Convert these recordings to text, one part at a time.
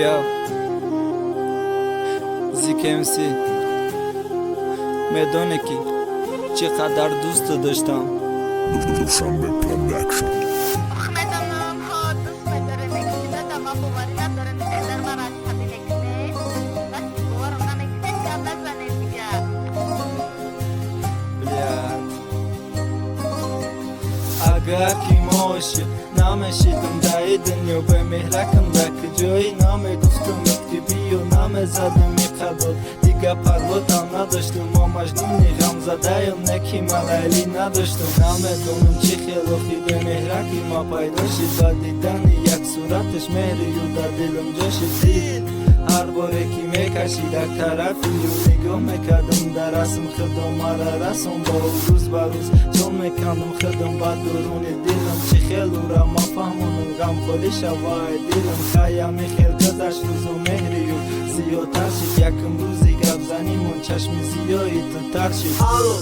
یا زیکمسی میدونه که چقدر دوست داشتم. دوشنبه پروداکشن. اگر کی ماشی نمیشیدم دای دنیا به مهرکم دک جایی نمیگفتم که بیو نمیزدم میقدر دیگه پرواتم نداشتم ما مجنونی غم زده یم نکی ملالی نداشتم نمیدونم چی خلافی به مهرکی ما پیدا شد و دیدن یک صورتش مهری و در دلم جاشد دید هر باره که میکشید یک طرفی و نگاه میکردم در رسم خودم مرا رسم با روز با روز چون میکندم خودم با درون دلم چی خیل را ما فهمونم غم خالی شوای دلم خیامی خیل گذشت روز و مهری و زیادتر شد یکم روزی گپ زنیمون چشم زیایی تو تر شد الو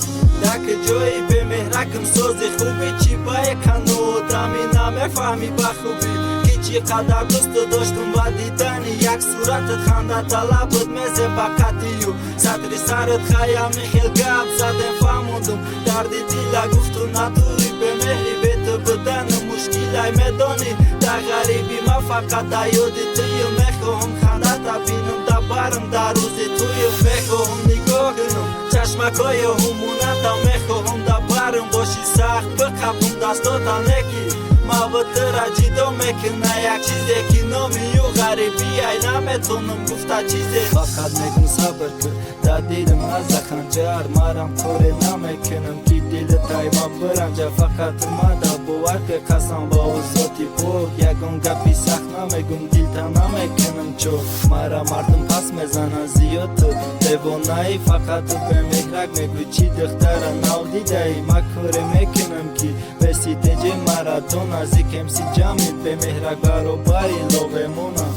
دک جایی به مهرکم سازی خوبی چی بای کنو دمی نمیفهمی بخوبی چقدر دوست داشتم و دیدن یک صورتت خنده طلبت میزه بقتیو سطری سرت خیامی خیل گپ زدم فهموندم درد دیل گفت و نداری به مهری به تو بدن مشکلی میدانی در غریبی ما فقط در یاد توی میخواهم خنده تا بینم در برم در روز توی میخواهم نگاه کنم چشمکای همونتا میخواهم در برم باشی سخت بقبم دستاتا نکی محبت را جدا میکنه یک چیزی که نامی و غریبی ای نمیتونم گفته چیزی فقط میگم صبر کن در دیدم از خنجر مرم کاری نمیکنم که دل تایما برنجه فقط ما در باور که قسم با ذاتی پاک یکم گپی سخت نمیگم دل تا نمیکنم چون مرا مردم پس میزنن زیاد تو دیوانه ای فقط به مهرک میگو چی دختر نو دیده ای ما کاری میکنم که بسیده مراتون از کمسی جمعی به مهرک برابری لوبمونا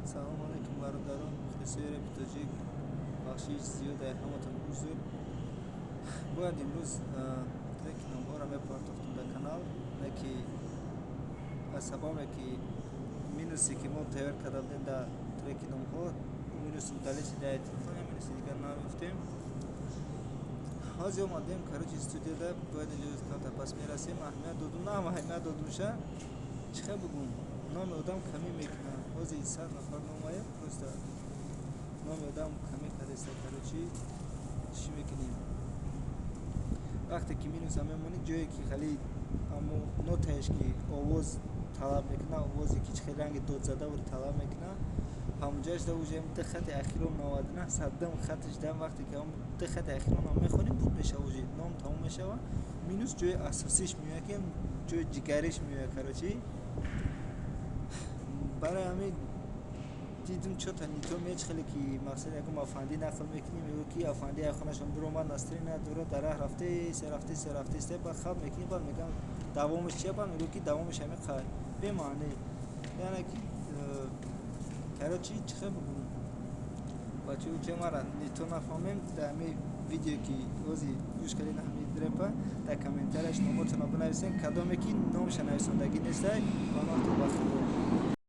سلام علیکم برادران مخلصای رپیتاجیک بخشیش زیاد همتون حضور باید امروز ترک نمها را میپرداختم در کانال که از سبب که مینوسی که ما تیار کردیم در ترک نمها مینوس مطلع شده تلفن مینوسی دیگر نمیفتیم حاضر اومدیم کاروچ استودیو ده باید اینجا تا پس میرسیم اهمیت دادم نه اهمیت دادمشه چه بگم نام آدم کمی میکنه حاضر 100 نفر نمایم پروسته نام آدم کمی کردسته کاروچی چی میکنیم وقتی که مینوس همه مونی جایی که خیلی اما نوتش که آواز طلب میکنه آوازی که خیلی رنگ داد زده و طلب میکنه همونجاش ده اوجه ده خط اخیرم 99 صدم خطش دم وقتی که هم ده خط اخیرم هم میخونیم بود میشه اوجه نام تموم میشه و مینوس جای اساسیش میاد که جای جگریش میاد کاروچی برای همین دیدم چه تا نیتو میچ خیلی که مقصد اگه ما افندی نقل میکنیم میگو کی افندی خونشون درو من نستری نه درو در رفته سه رفته بعد میکنیم بعد میگم دوامش چیه بعد میگو کی دوامش همین خیر به معنی یعنی که کاروچی چه بگم بچه‌ها چه مرا نیتو نفهمیم در می ویدیو که روزی گوش کردین همین درپا در کامنتارش نمرتون رو بنویسین کدومی که نامش نویسندگی نیست کانال تو بخیر